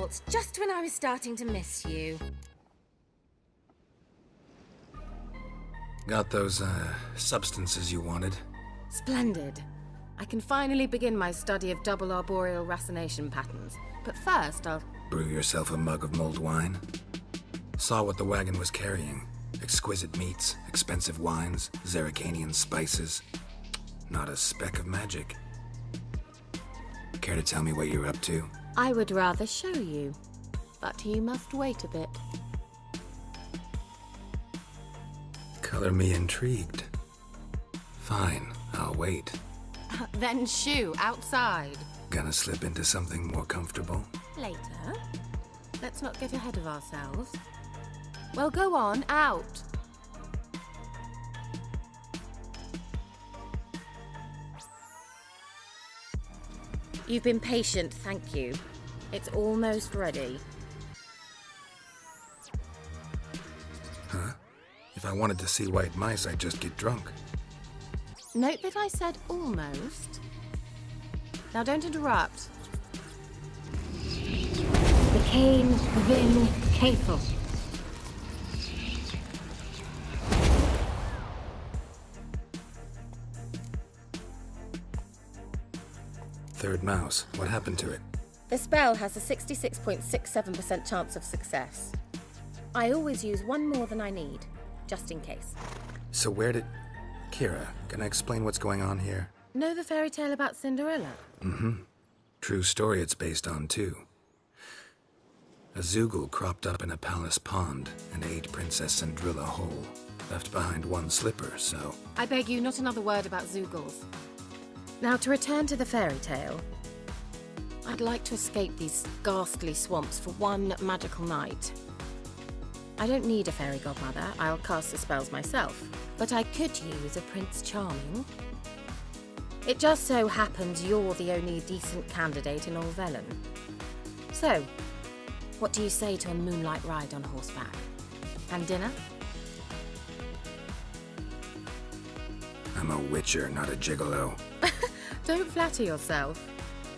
fault, just when I was starting to miss you. Got those, substances you wanted? Splendid. I can finally begin my study of double arboreal racination patterns. But first, I'll... Brew yourself a mug of mulled wine? Saw what the wagon was carrying. Exquisite meats, expensive wines, Zerrikanian spices. Not a speck of magic. Care to tell me what you're up to? I would rather show you, but you must wait a bit. Color me intrigued. Fine, I'll wait. Then shoo, outside. Gonna slip into something more comfortable? Later. Let's not get ahead of ourselves. Well, go on, out. You've been patient, thank you. It's almost ready. Huh? If I wanted to see white mice, I'd just get drunk. Note that I said almost. Now don't interrupt. The Cain Vin Kefil. Third mouse. What happened to it? The spell has a 66.67% chance of success. I always use one more than I need, just in case. So where did... Kira, can I explain what's going on here? Know the fairy tale about Cinderella? Mm-hmm. True story it's based on, too. A Zoogle cropped up in a palace pond and ate Princess Cindrilla whole. Left behind one slipper, so... I beg you, not another word about Zoogles. Now, to return to the fairy tale, I'd like to escape these ghastly swamps for one magical night. I don't need a fairy godmother, I'll cast the spells myself, but I could use a Prince Charming. It just so happens you're the only decent candidate in all Velen. So, what do you say to a moonlight ride on horseback? And dinner? I'm a witcher, not a gigolo. Don't flatter yourself.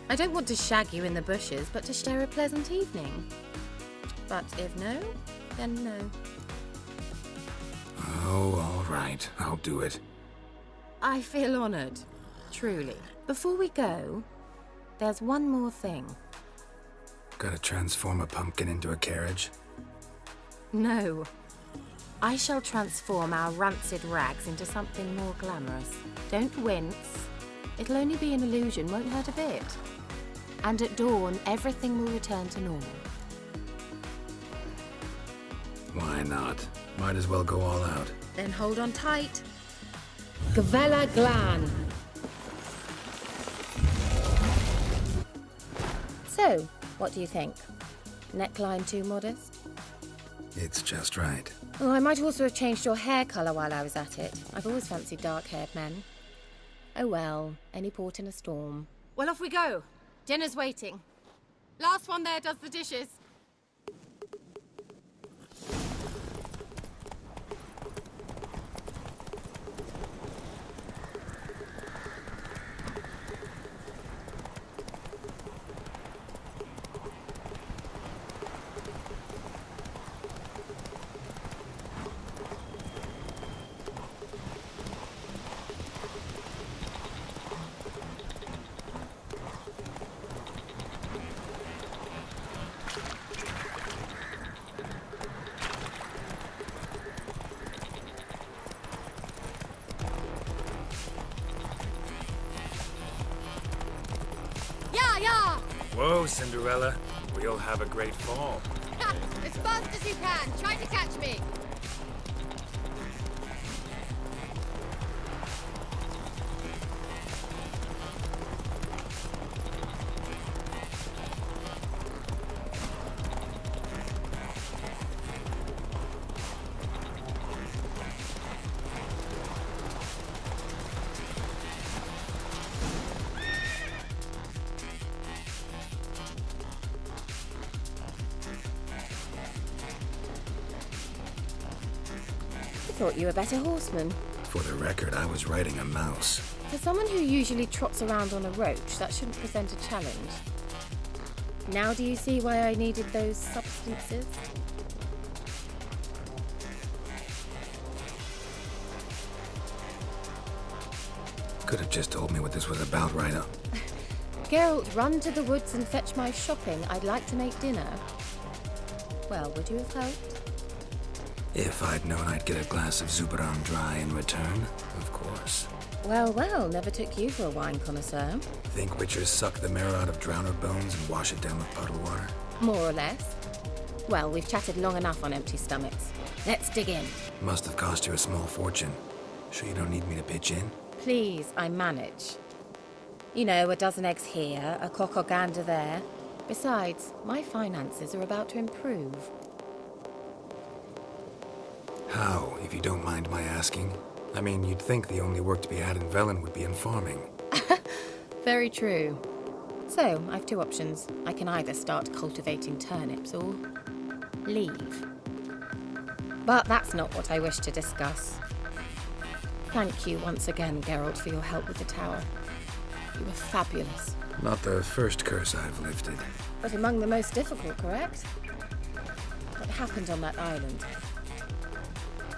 I don't want to shag you in the bushes, but to share a pleasant evening. But if no, then no. Oh, all right. I'll do it. I feel honored. Truly. Before we go, there's one more thing. Gotta transform a pumpkin into a carriage? No. I shall transform our rancid rags into something more glamorous. Don't wince. It'll only be an illusion, won't hurt a bit. And at dawn, everything will return to normal. Why not? Might as well go all out. Then hold on tight. Gavella Glan. So, what do you think? Neckline too modest? It's just right. Oh, I might also have changed your hair colour while I was at it. I've always fancied dark-haired men. Oh well, any port in a storm. Well, off we go. Dinner's waiting. Last one there does the dishes. Whoa, Cinderella. We'll have a great fall. As fast as you can. Try to catch me. Thought you were a better horseman. For the record, I was riding a mouse. For someone who usually trots around on a roach, that shouldn't present a challenge. Now do you see why I needed those substances? Could have just told me what this was about right up. Geralt, run to the woods and fetch my shopping. I'd like to make dinner. Well, would you have helped? If I'd known I'd get a glass of Zuberam dry in return, of course. Well, well, never took you for a wine connoisseur. Think witchers suck the marrow out of drowner bones and wash it down with puddle water? More or less. Well, we've chatted long enough on empty stomachs. Let's dig in. Must have cost you a small fortune. Sure you don't need me to pitch in? Please, I manage. You know, a dozen eggs here, a cock or gander there. Besides, my finances are about to improve. How, if you don't mind my asking? I mean, you'd think the only work to be had in Velen would be in farming. Very true. So, I've two options. I can either start cultivating turnips or leave. But that's not what I wish to discuss. Thank you once again, Geralt, for your help with the tower. You were fabulous. Not the first curse I've lifted. But among the most difficult, correct? What happened on that island?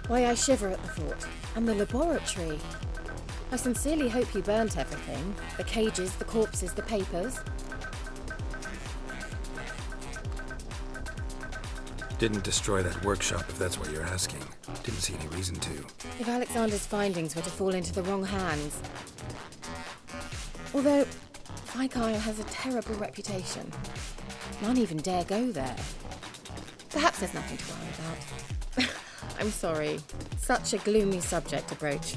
Why, I shiver at the thought. And the laboratory. I sincerely hope you burnt everything. The cages, the corpses, the papers. Didn't destroy that workshop, if that's what you're asking. Didn't see any reason to. If Alexander's findings were to fall into the wrong hands. Although, Fyke Isle has a terrible reputation. None even dare go there. Perhaps there's nothing to worry about. I'm sorry. Such a gloomy subject to broach.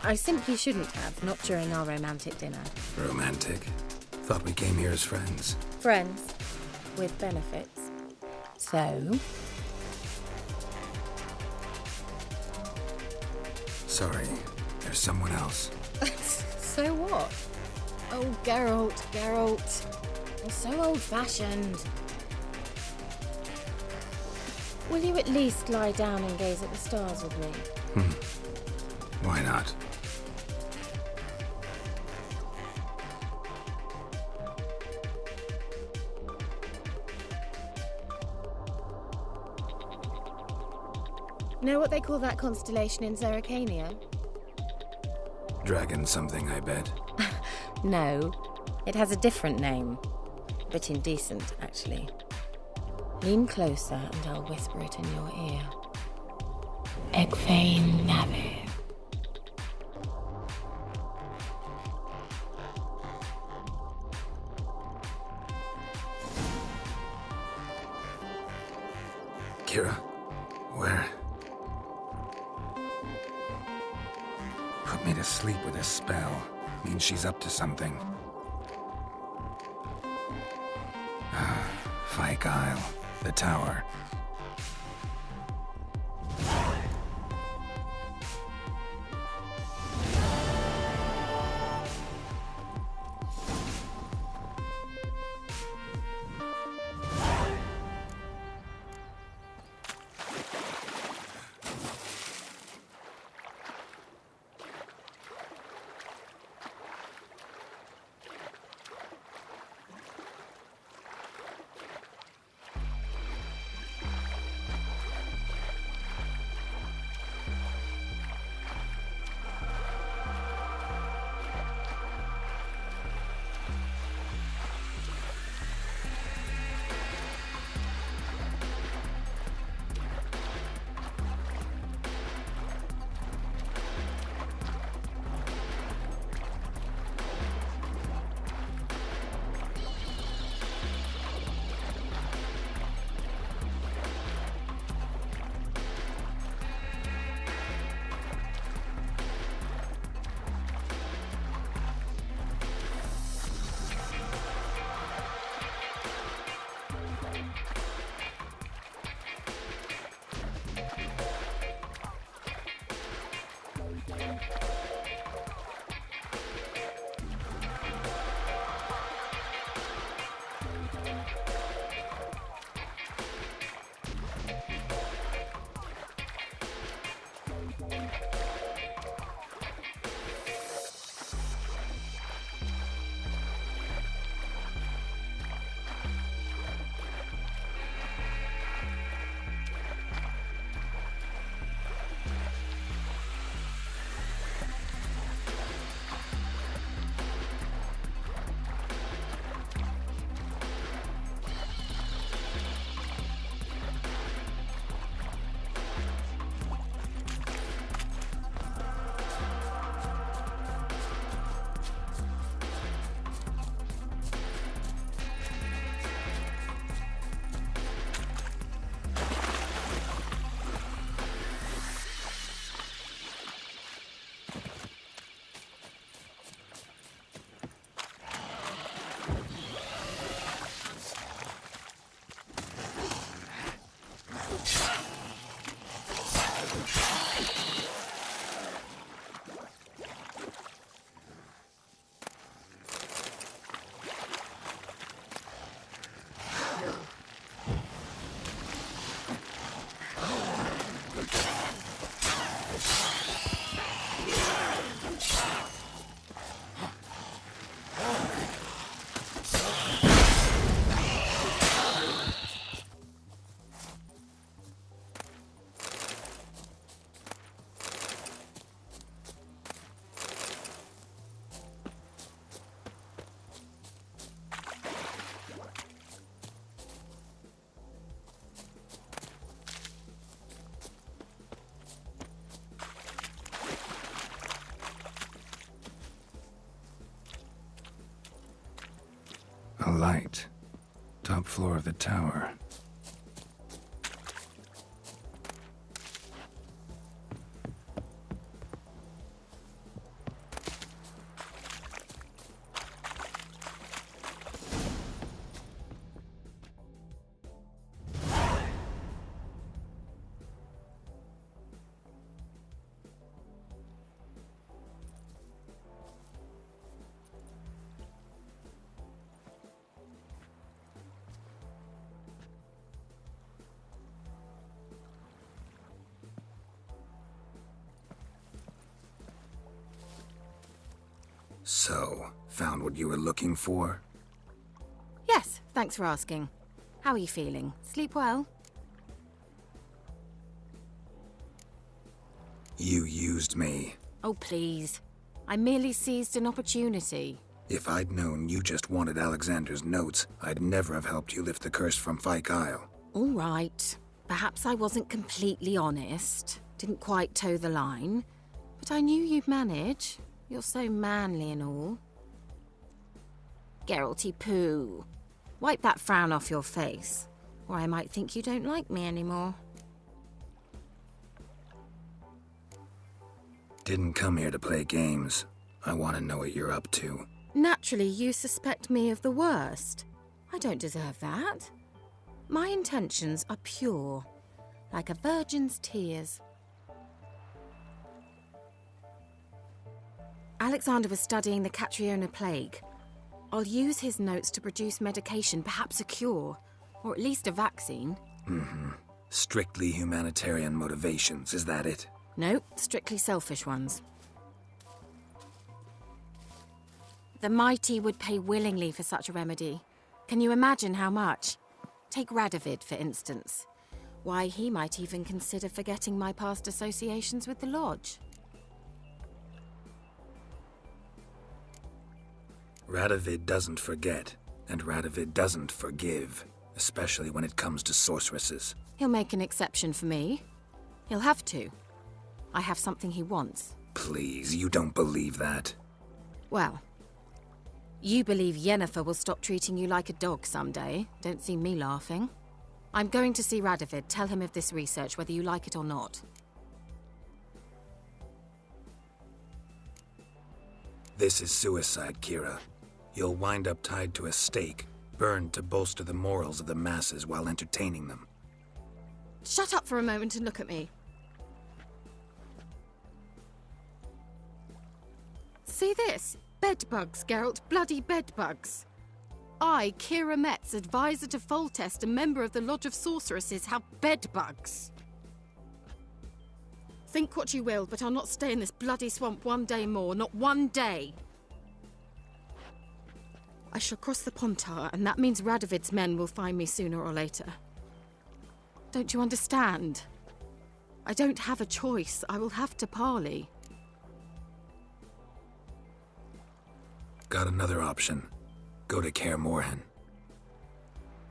I simply shouldn't have, not during our romantic dinner. Romantic? Thought we came here as friends. Friends. With benefits. So? Sorry, there's someone else. So what? Oh, Geralt. You're so old-fashioned. Will you at least lie down and gaze at the stars with me? Why not? Know what they call that constellation in Zerrikania? Dragon something, I bet. No, it has a different name. A bit indecent, actually. Lean closer and I'll whisper it in your ear. Egfain Navi. Kira, where? Put me to sleep with a spell. Means she's up to something. Fyke Isle, the tower. light. Top floor of the tower. So, found what you were looking for? Yes, thanks for asking. How are you feeling? Sleep well? You used me. Oh, please. I merely seized an opportunity. If I'd known you just wanted Alexander's notes, I'd never have helped you lift the curse from Fyke Isle. All right. Perhaps I wasn't completely honest. Didn't quite toe the line. But I knew you'd manage. You're so manly and all. Geralty poo. Wipe that frown off your face, or I might think you don't like me anymore. Didn't come here to play games. I want to know what you're up to. Naturally, you suspect me of the worst. I don't deserve that. My intentions are pure, like a virgin's tears. Alexander was studying the Catriona plague. I'll use his notes to produce medication, perhaps a cure, or at least a vaccine. Strictly humanitarian motivations, is that it? No, strictly selfish ones. The mighty would pay willingly for such a remedy. Can you imagine how much? Take Radovid, for instance. Why, he might even consider forgetting my past associations with the Lodge. Radovid doesn't forget, and Radovid doesn't forgive, especially when it comes to sorceresses. He'll make an exception for me. He'll have to. I have something he wants. Please, you don't believe that. Well, you believe Yennefer will stop treating you like a dog someday. Don't see me laughing. I'm going to see Radovid. Tell him of this research, whether you like it or not. This is suicide, Kira. You'll wind up tied to a stake, burned to bolster the morals of the masses while entertaining them. Shut up for a moment and look at me. See this? Bedbugs, Geralt. Bloody bedbugs. I, Kira Metz, advisor to Foltest, a member of the Lodge of Sorceresses, have bedbugs. Think what you will, but I'll not stay in this bloody swamp one day more. Not one day. I shall cross the Pontar, and that means Radovid's men will find me sooner or later. Don't you understand? I don't have a choice. I will have to parley. Got another option. Go to Kaer Morhen.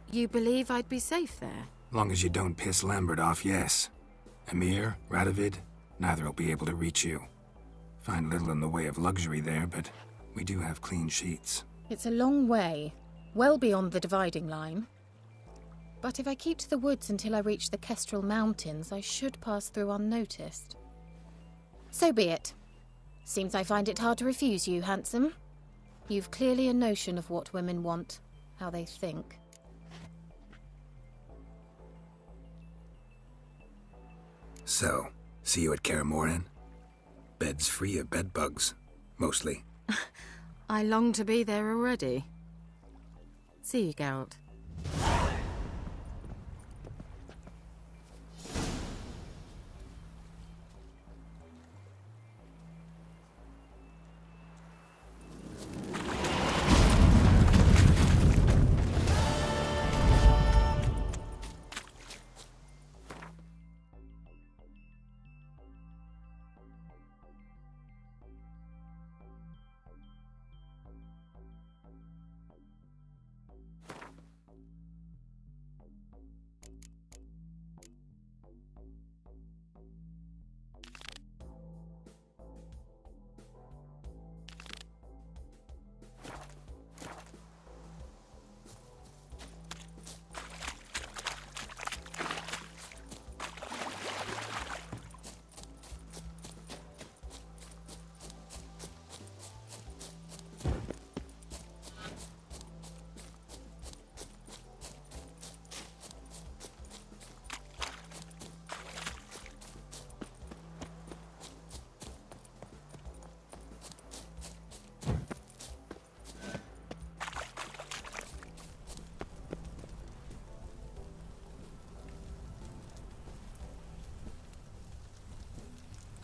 You believe I'd be safe there? Long as you don't piss Lambert off, yes. Emhyr, Radovid, neither will be able to reach you. Find little in the way of luxury there, but we do have clean sheets. It's a long way, well beyond the dividing line. But if I keep to the woods until I reach the Kestrel Mountains, I should pass through unnoticed. So be it. Seems I find it hard to refuse you, handsome. You've clearly a notion of what women want, how they think. So, see you at Kaer Morhen? Beds free of bedbugs, mostly. I long to be there already. See you, Geralt.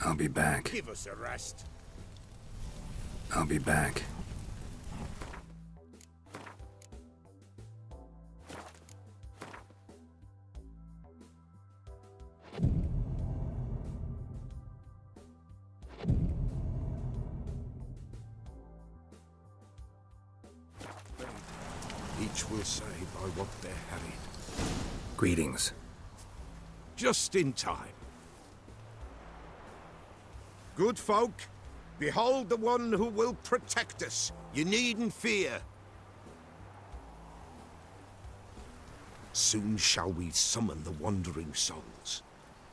I'll be back. Give us a rest. I'll be back. Each will say by what they're harried. Greetings. Just in time. Good folk, behold the one who will protect us. You needn't fear. Soon shall we summon the wandering souls.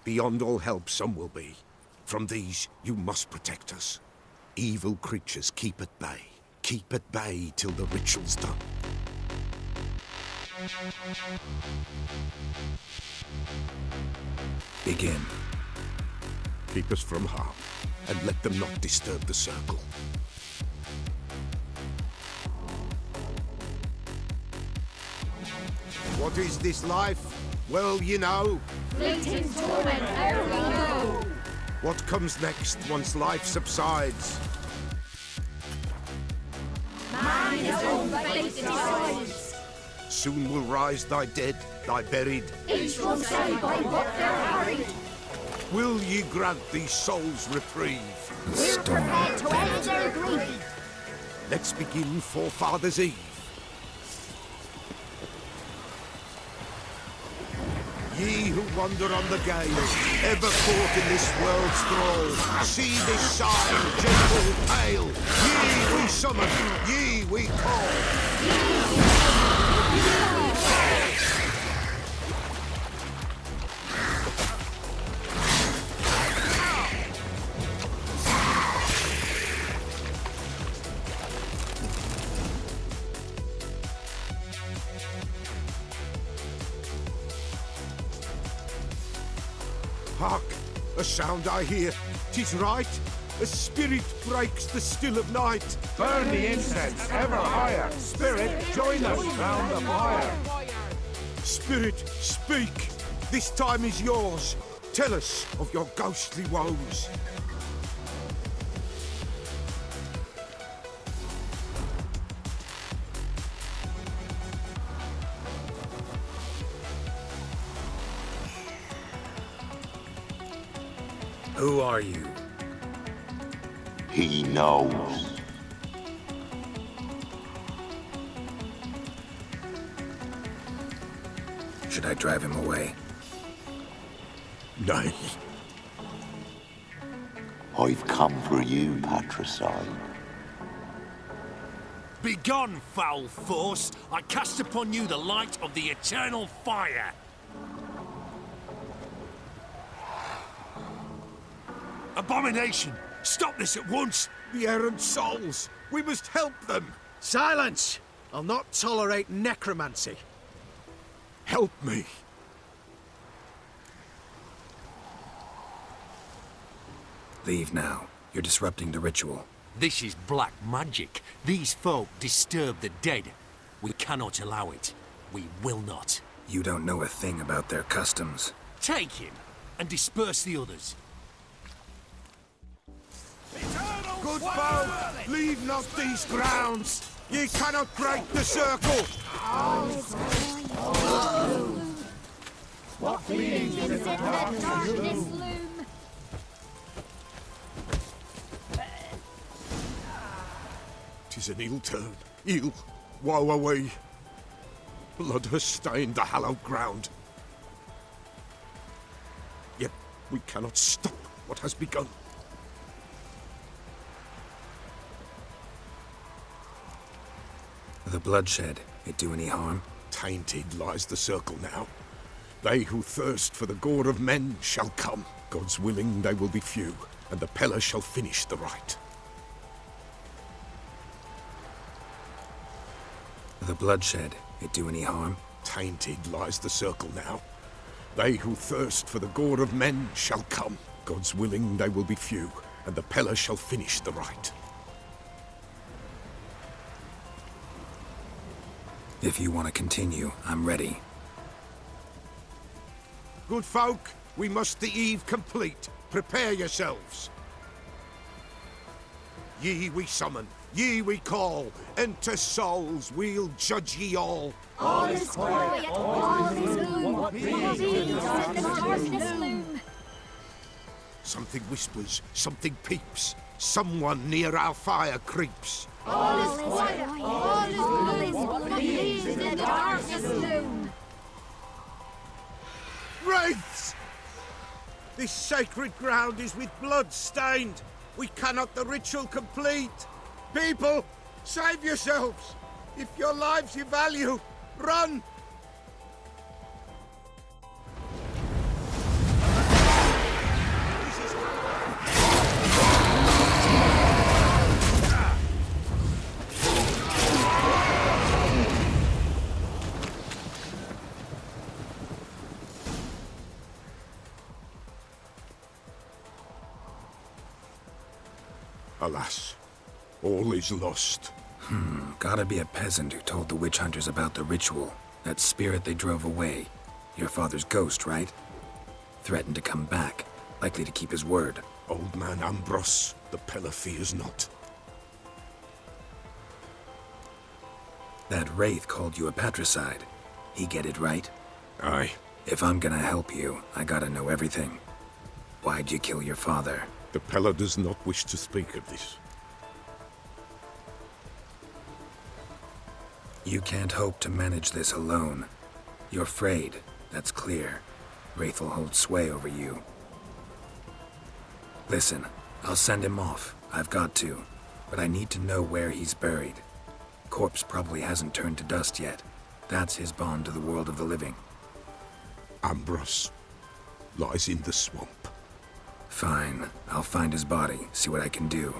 Beyond all help some will be. From these you must protect us. Evil creatures keep at bay. Keep at bay till the ritual's done. Begin. Keep us from harm, and let them not disturb the circle. What is this life? Well, you know. Fleeting torment, only you. What comes next once life subsides? Man is all fate decides. Soon will rise thy dead, thy buried. Each will say by what they're harried. Will ye grant these souls reprieve? The storm. To end their grief. Let's begin Forefathers' Eve. Ye who wander on the gale, ever caught in this world's thrall, see this sign, gentle, pale. Ye we summon, ye we call. Hark! A sound I hear. 'Tis right. A spirit breaks the still of night. Burn the incense ever higher. Spirit, join us round the fire. Spirit, speak. This time is yours. Tell us of your ghostly woes. Who are you? He knows. Should I drive him away? Nay. I've come for you, Patricide. Begone, foul force! I cast upon you the light of the eternal fire! Abomination! Stop this at once! The errant souls. We must help them. Silence! I'll not tolerate necromancy. Help me. Leave now. You're disrupting the ritual. This is black magic. These folk disturb the dead. We cannot allow it. We will not. You don't know a thing about their customs. Take him and disperse the others. Good folk, leave not these grounds. Ye cannot break the circle. What feelings in the darkness loom? 'Tis an ill turn. Ill. Woe away. Blood has stained the hallowed ground. Yet we cannot stop what has begun. The bloodshed, it do any harm? Tainted lies the circle now. They who thirst for the gore of men shall come. God's willing they will be few, and the Pella shall finish the rite. The bloodshed, it do any harm? Tainted lies the circle now. They who thirst for the gore of men shall come. God's willing they will be few, and the Pella shall finish the rite. If you want to continue, I'm ready. Good folk, We must the eve complete. Prepare yourselves. Ye we summon, ye we call, and to souls we'll judge ye all. All is quiet, all is gloom. What means in the darkness loom? Something whispers, something peeps. Someone near our fire creeps. All is quiet, all is gloom. What means in the darkness loom? Wraiths! This sacred ground is with blood stained. We cannot the ritual complete. People, save yourselves. If your lives you value, run! Alas, all is lost. Gotta be a peasant who told the witch hunters about the ritual. That spirit they drove away. Your father's ghost, right? Threatened to come back. Likely to keep his word. Old man Ambros, the Pella fears not. That wraith called you a patricide. He get it right? Aye. If I'm gonna help you, I gotta know everything. Why'd you kill your father? The Pella does not wish to speak of this. You can't hope to manage this alone. You're afraid, that's clear. Wraith will hold sway over you. Listen, I'll send him off. I've got to. But I need to know where he's buried. Corpse probably hasn't turned to dust yet. That's his bond to the world of the living. Ambros lies in the swamp. Fine. I'll find his body, see what I can do.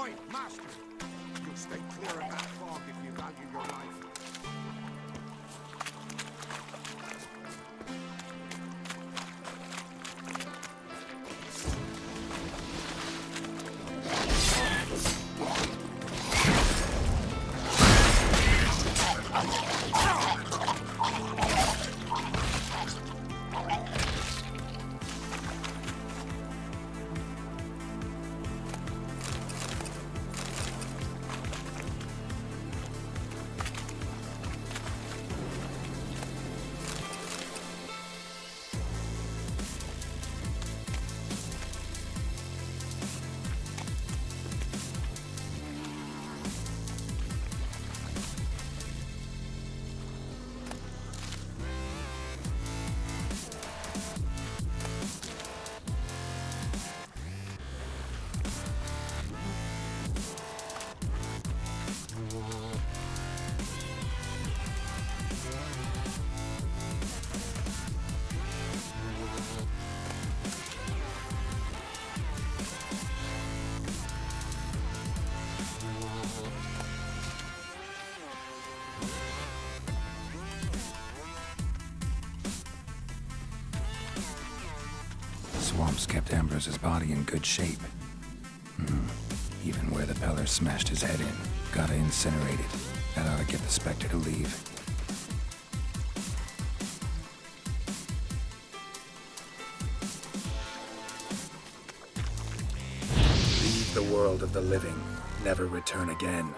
Oi, master! You stay clear of that fog if you value your life. Swamps kept Ambrose's body in good shape. Even where the Peller smashed his head in. Gotta incinerate it. That ought to get the Spectre to leave. Leave the world of the living. Never return again.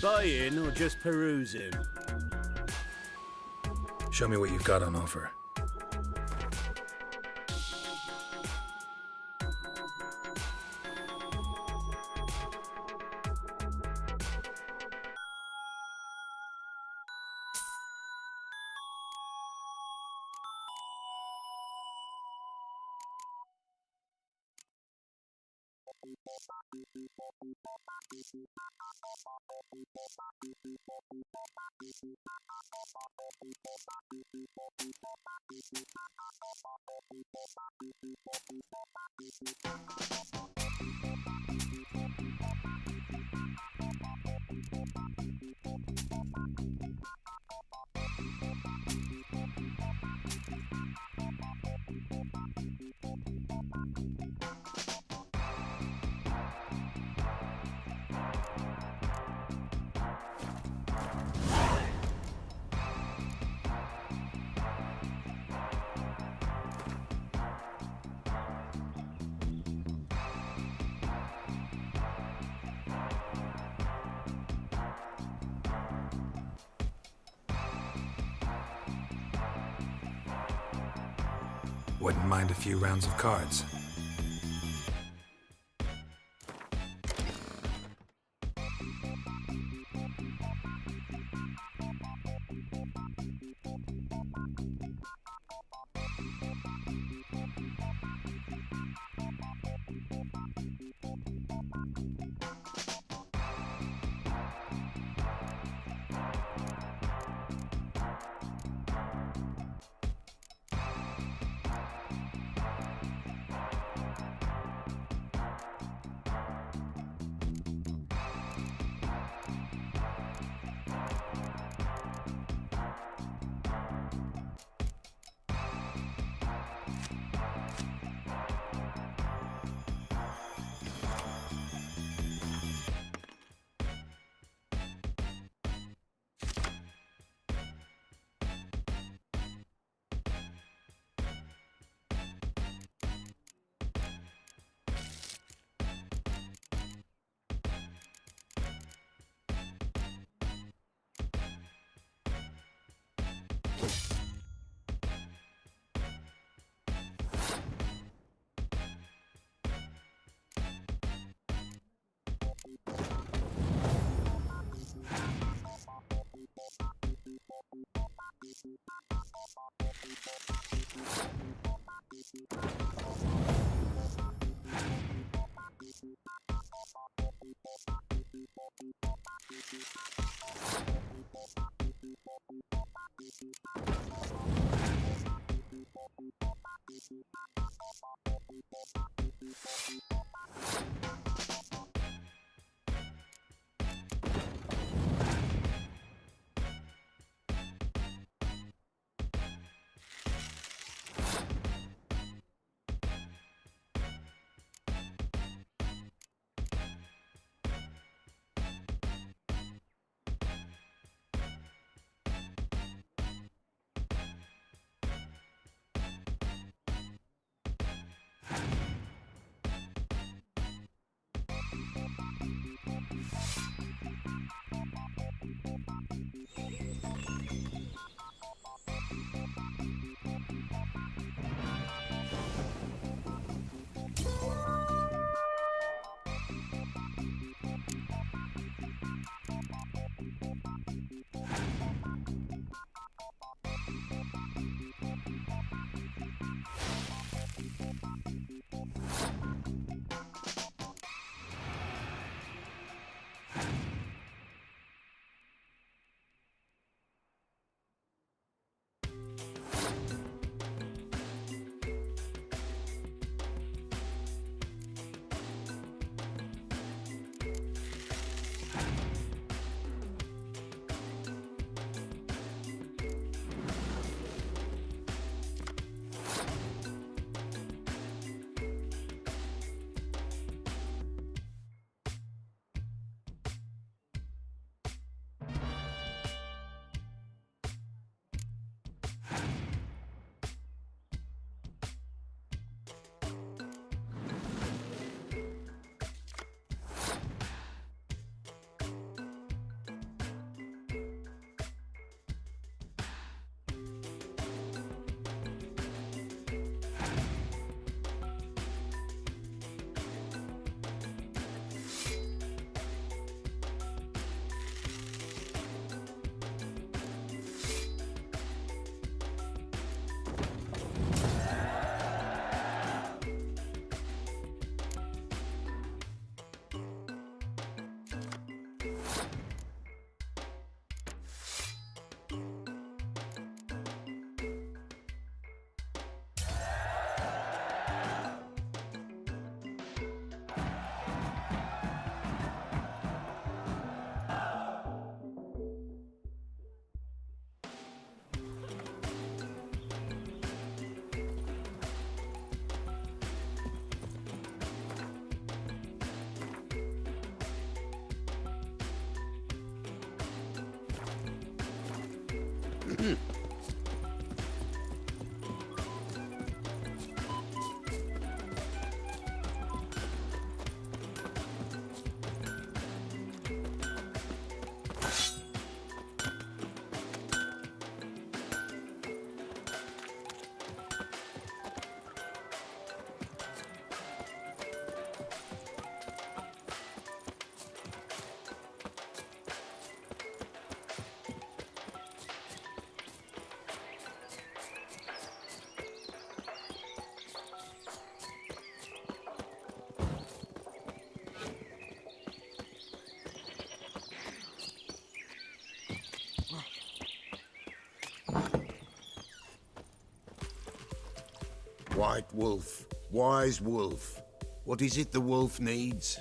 Buying or just perusing? Show me what you've got on offer. Wouldn't mind a few rounds of cards. White wolf, wise wolf. What is it the wolf needs?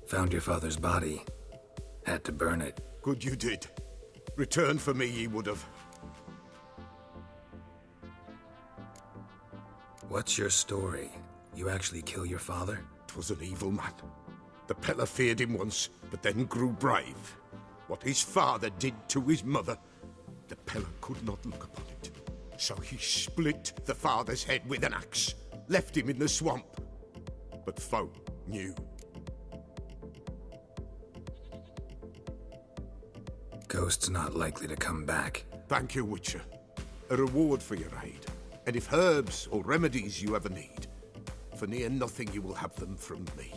Found your father's body. Had to burn it. Good you did. Return for me ye would have. What's your story? You actually kill your father? 'Twas an evil man. The Peller feared him once, but then grew brave. What his father did to his mother, the Peller could not look upon it. So he split the father's head with an axe, left him in the swamp. But folk knew. Ghost's not likely to come back. Thank you, Witcher. A reward for your aid. And if herbs or remedies you ever need, for near nothing you will have them from me.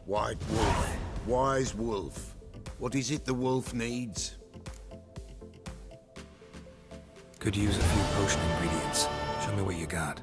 White wolf, wise wolf. What is it the wolf needs? Could use a few potion ingredients. Show me what you got.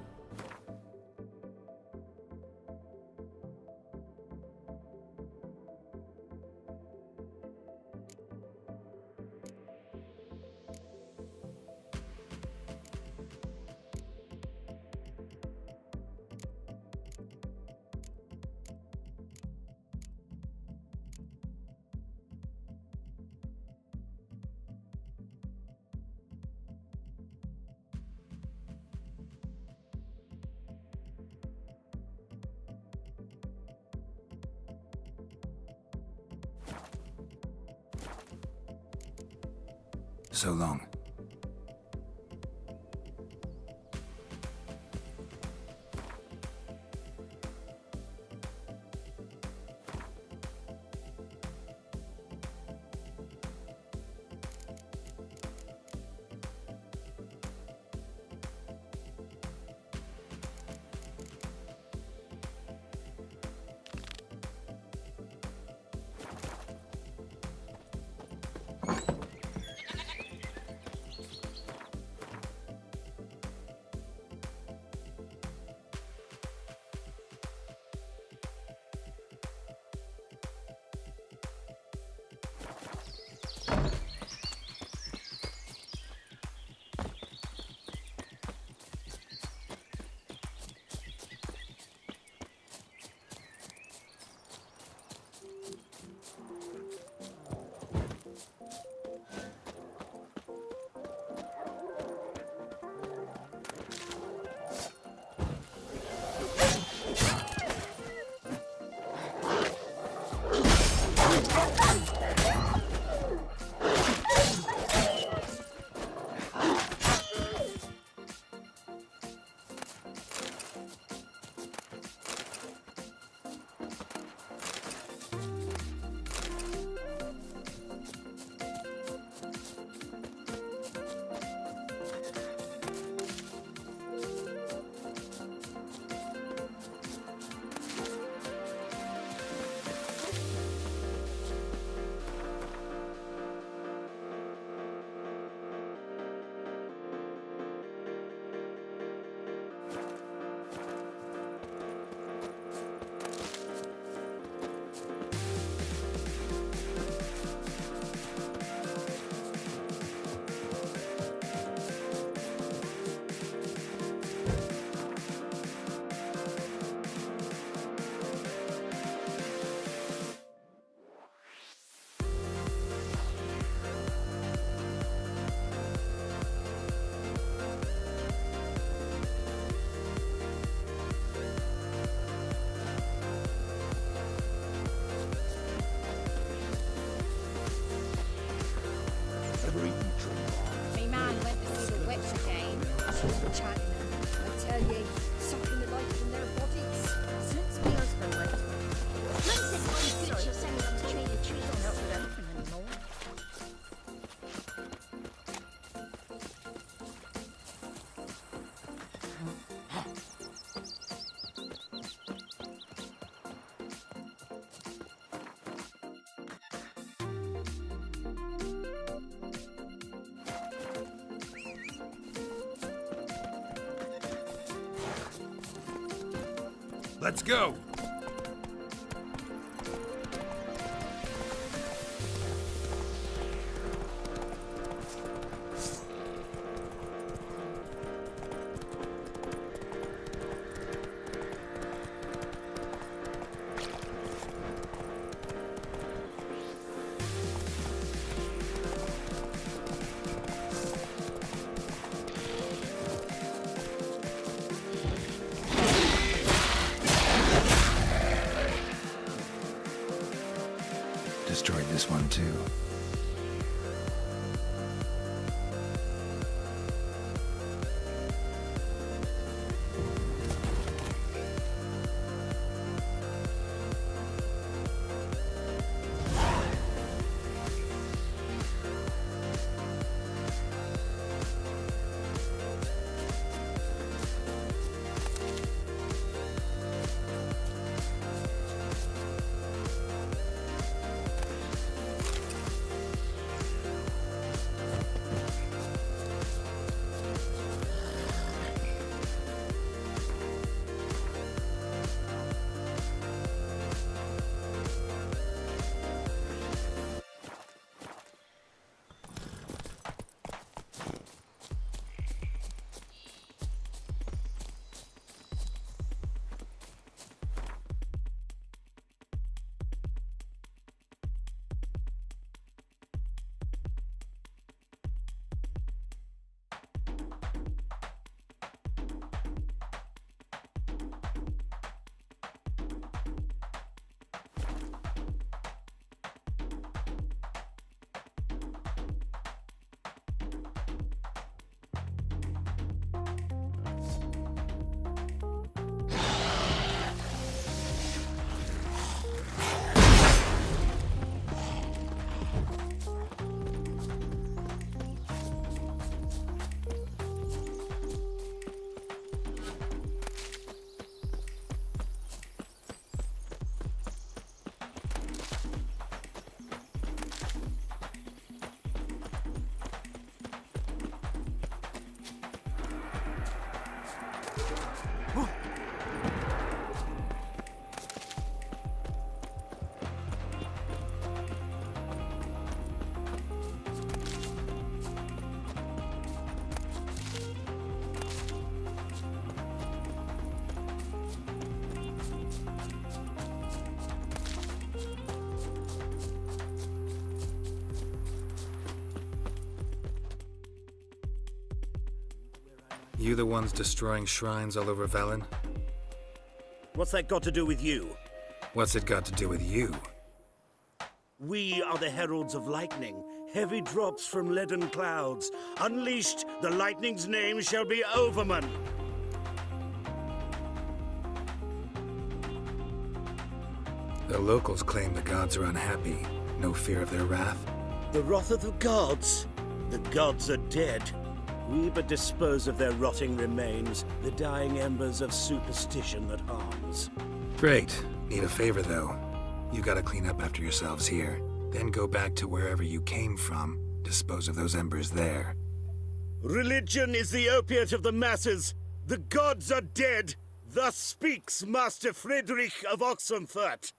So long. Me man went to see the witch again. Chatting, I tell ye, sucking the life from their bodies. Since my husband went, When's this one creature sending them to trade a tree? don't help with anything anymore. Let's go! destroyed this one too. You the ones destroying shrines all over Velen? What's that got to do with you? What's it got to do with you? We are the heralds of lightning. Heavy drops from leaden clouds. Unleashed, the lightning's name shall be Overman. The locals claim the gods are unhappy. No fear of their wrath? The wrath of the gods? The gods are dead. We but dispose of their rotting remains, the dying embers of superstition that harms. Great. Need a favor, though. You gotta clean up after yourselves here. Then go back to wherever you came from. Dispose of those embers there. Religion is the opiate of the masses. The gods are dead. Thus speaks Master Friedrich of Oxenfurt.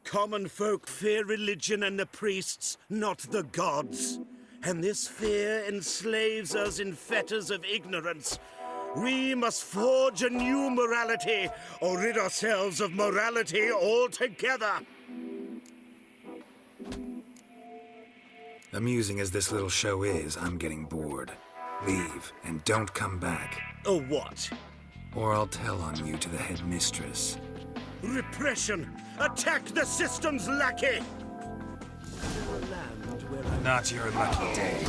Common folk fear religion and the priests, not the gods. And this fear enslaves us in fetters of ignorance. We must forge a new morality, or rid ourselves of morality altogether. Amusing as this little show is, I'm getting bored. Leave, and don't come back. Oh, what? Or I'll tell on you to the headmistress. Repression! Attack the system's lackey! Not your lucky day.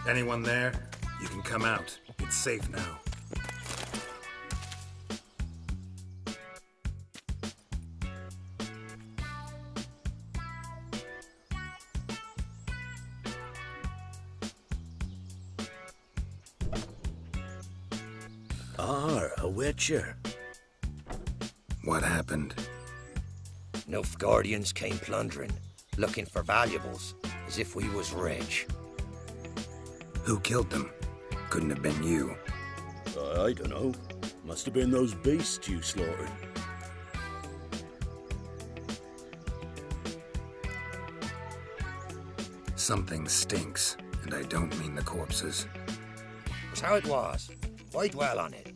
Anyone there? You can come out. It's safe now. A witcher. What happened? Nilfgaardians came plundering, looking for valuables, as if we was rich. Who killed them? Couldn't have been you. I don't know. Must have been those beasts you slaughtered. Something stinks, and I don't mean the corpses. Was how it was. Why dwell on it?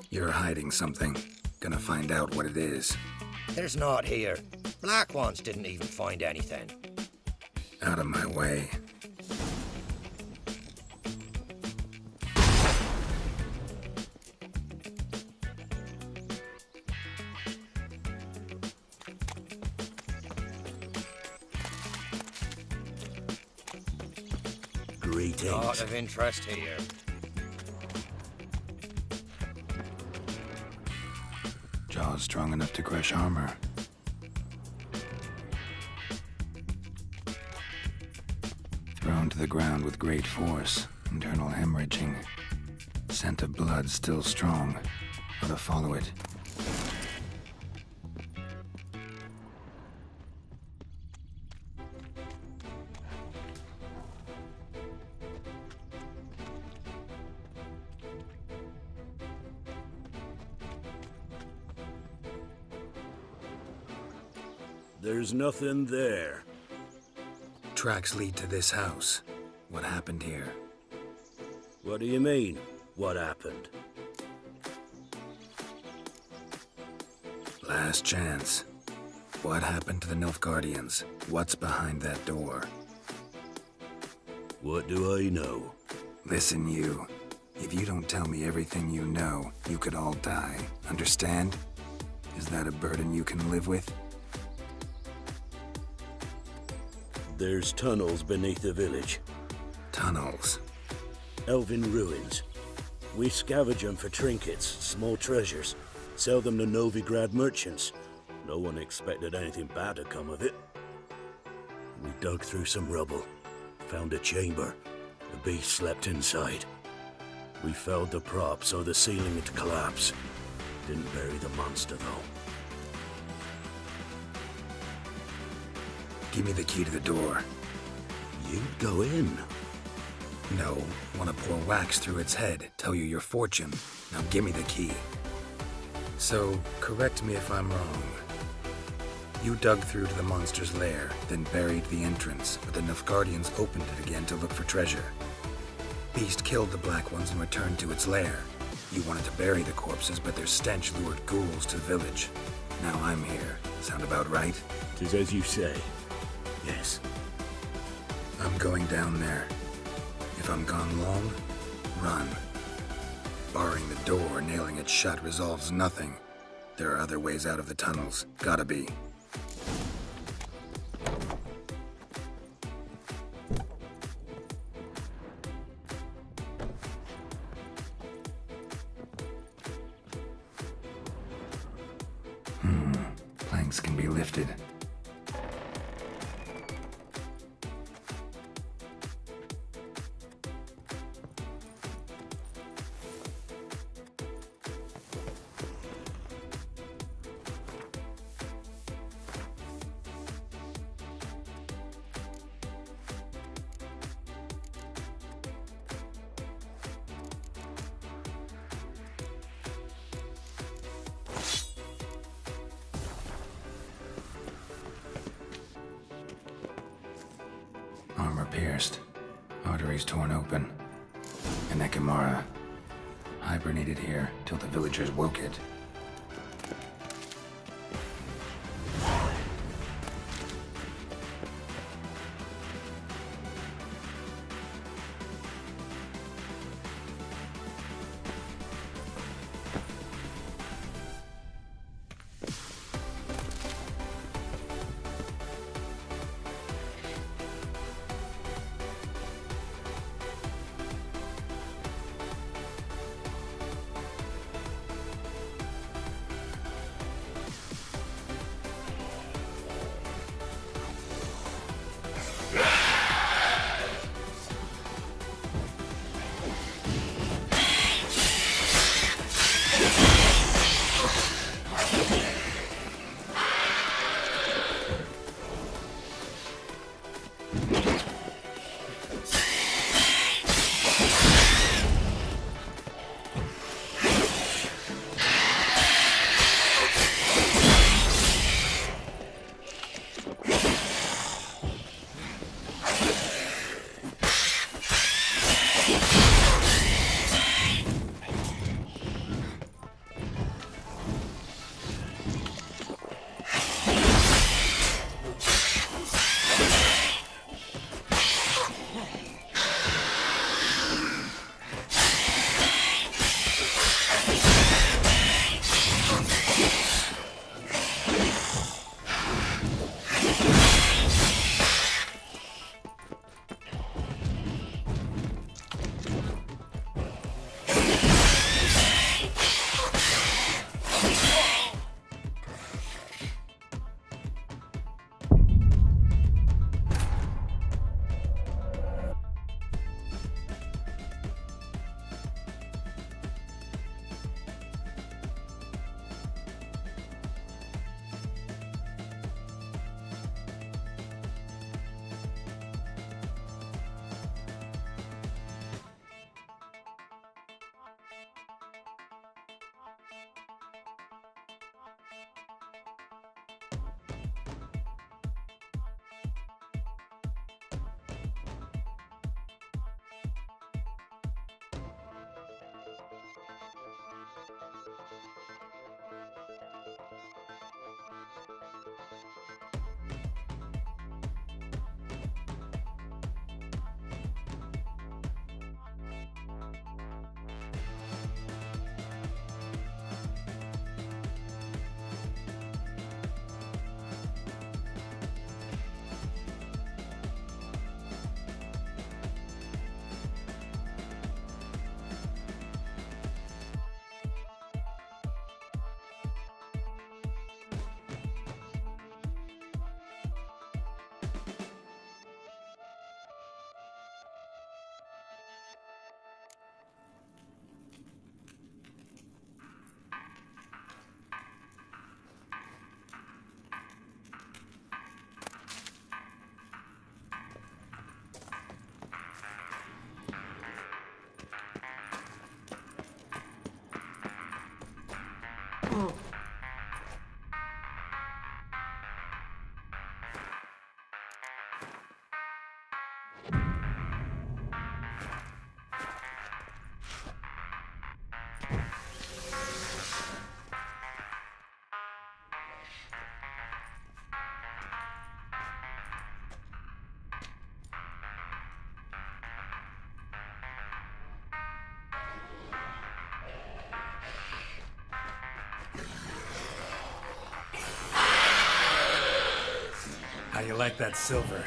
You're hiding something. Gonna find out what it is. There's naught here. Black ones didn't even find anything. Out of my way. Greetings. Lot of interest here. Jaws strong enough to crush armor. Thrown to the ground with great force. Internal hemorrhaging. Scent of blood still strong. How to follow it. There's nothing there. Tracks lead to this house. What happened here? What do you mean, what happened? Last chance. What happened to the Nilfgaardians? What's behind that door? What do I know? Listen, you. If you don't tell me everything you know, you could all die. Understand? Is that a burden you can live with? There's tunnels beneath the village. Tunnels? Elven ruins. We scavenge them for trinkets, small treasures. Sell them to Novigrad merchants. No one expected anything bad to come of it. We dug through some rubble. Found a chamber. The beast slept inside. We felled the prop so the ceiling would collapse. Didn't bury the monster, though. Give me the key to the door. You'd go in. No. Want to pour wax through its head, tell you your fortune. Now give me the key. So, correct me if I'm wrong. You dug through to the monster's lair, then buried the entrance, but the Nilfgaardians opened it again to look for treasure. Beast killed the Black Ones and returned to its lair. You wanted to bury the corpses, but their stench lured ghouls to the village. Now I'm here. Sound about right? 'Tis as you say. Yes. I'm going down there. If I'm gone long, run. Barring the door, nailing it shut resolves nothing. There are other ways out of the tunnels. Gotta be. Planks can be lifted. Armor pierced. Arteries torn open. And Ekimara hibernated here till the villagers woke it. How you like that silver?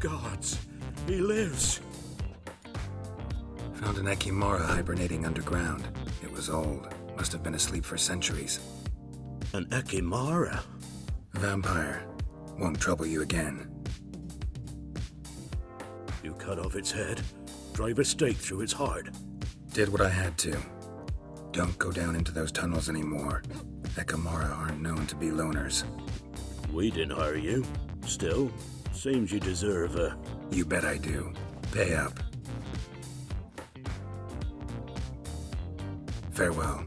Gods, he lives. Found an Ekimara hibernating underground. It was old. Must have been asleep for centuries. An Ekimara? Vampire. Won't trouble you again. You cut off its head, drive a stake through its heart. Did what I had to. Don't go down into those tunnels anymore. Ekimara aren't known to be loners. We didn't hire you. Still, seems you deserve a... You bet I do. Pay up. Farewell.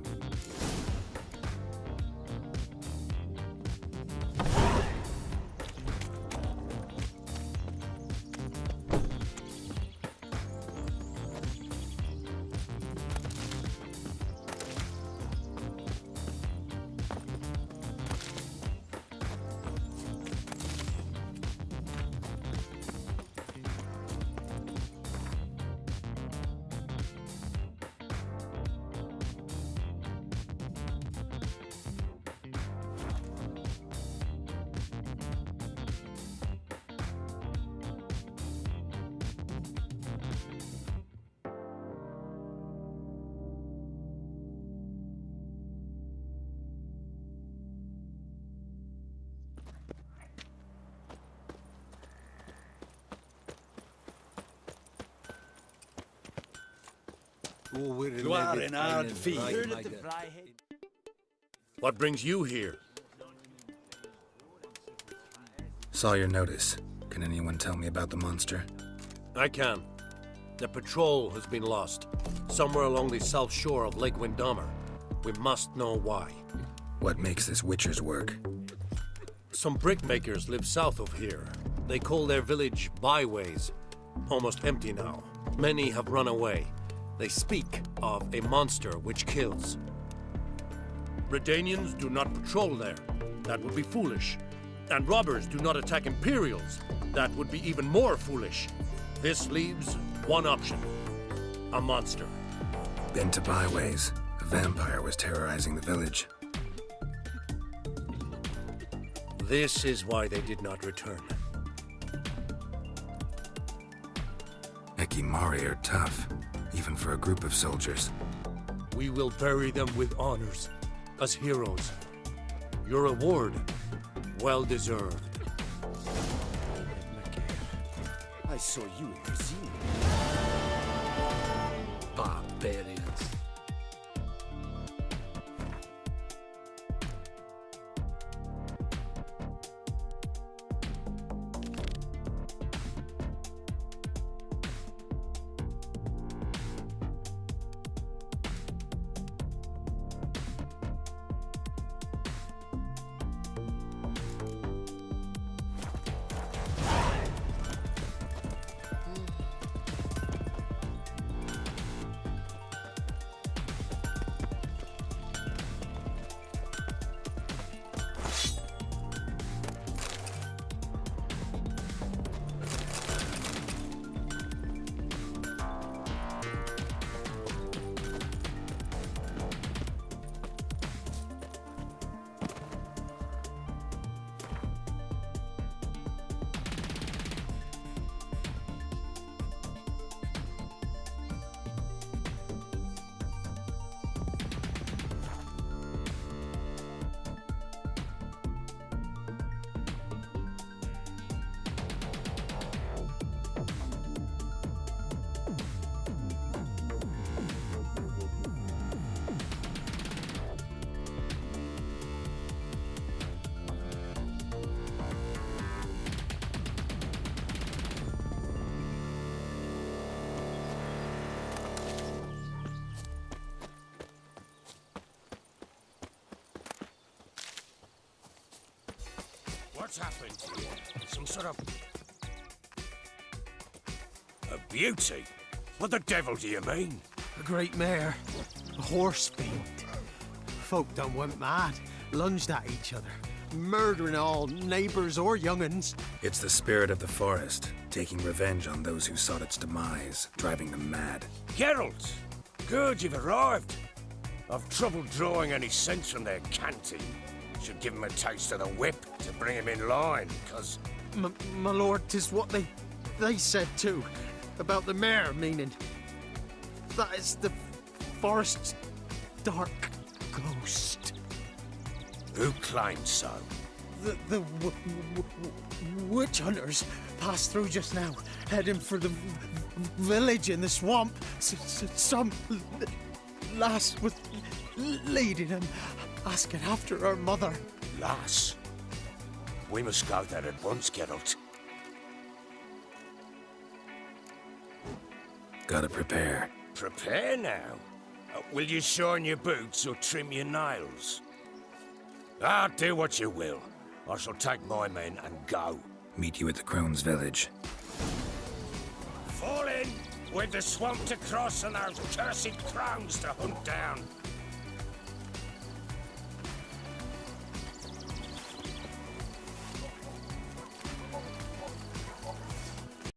What brings you here? Saw your notice. Can anyone tell me about the monster? I can. The patrol has been lost, somewhere along the south shore of Lake Windammer. We must know why. What makes this Witcher's work? Some brickmakers live south of here. They call their village Byways. Almost empty now. Many have run away. They speak of a monster which kills. Redanians do not patrol there. That would be foolish. And robbers do not attack Imperials. That would be even more foolish. This leaves one option. A monster. Been to Byways. A vampire was terrorizing the village. This is why they did not return. Ekimari are tough, even for a group of soldiers. We will bury them with honors, as heroes. Your reward, well deserved. I saw you in Brazil. Barbarians. What's happened here? Some sort of... a beauty? What the devil do you mean? A great mare. A horse fiend. Folk done went mad. Lunged at each other. Murdering all neighbours or young'uns. It's the spirit of the forest, taking revenge on those who sought its demise, driving them mad. Geralt! Good, you've arrived. I've trouble drawing any sense from their canting. Should give him a taste of the whip to bring him in line, because... My lord, 'tis what they said too. About the mare, meaning... that is the forest's dark ghost. Who claimed so? The witch hunters passed through just now, heading for the village in the swamp. Some lass was leading them, asking after her mother. Lass? We must go there at once, Geralt. Gotta prepare. Prepare now? Will you shine your boots or trim your nails? Do what you will. I shall take my men and go. Meet you at the Crone's village. Fall in! We've the swamp to cross and our cursed crones to hunt down.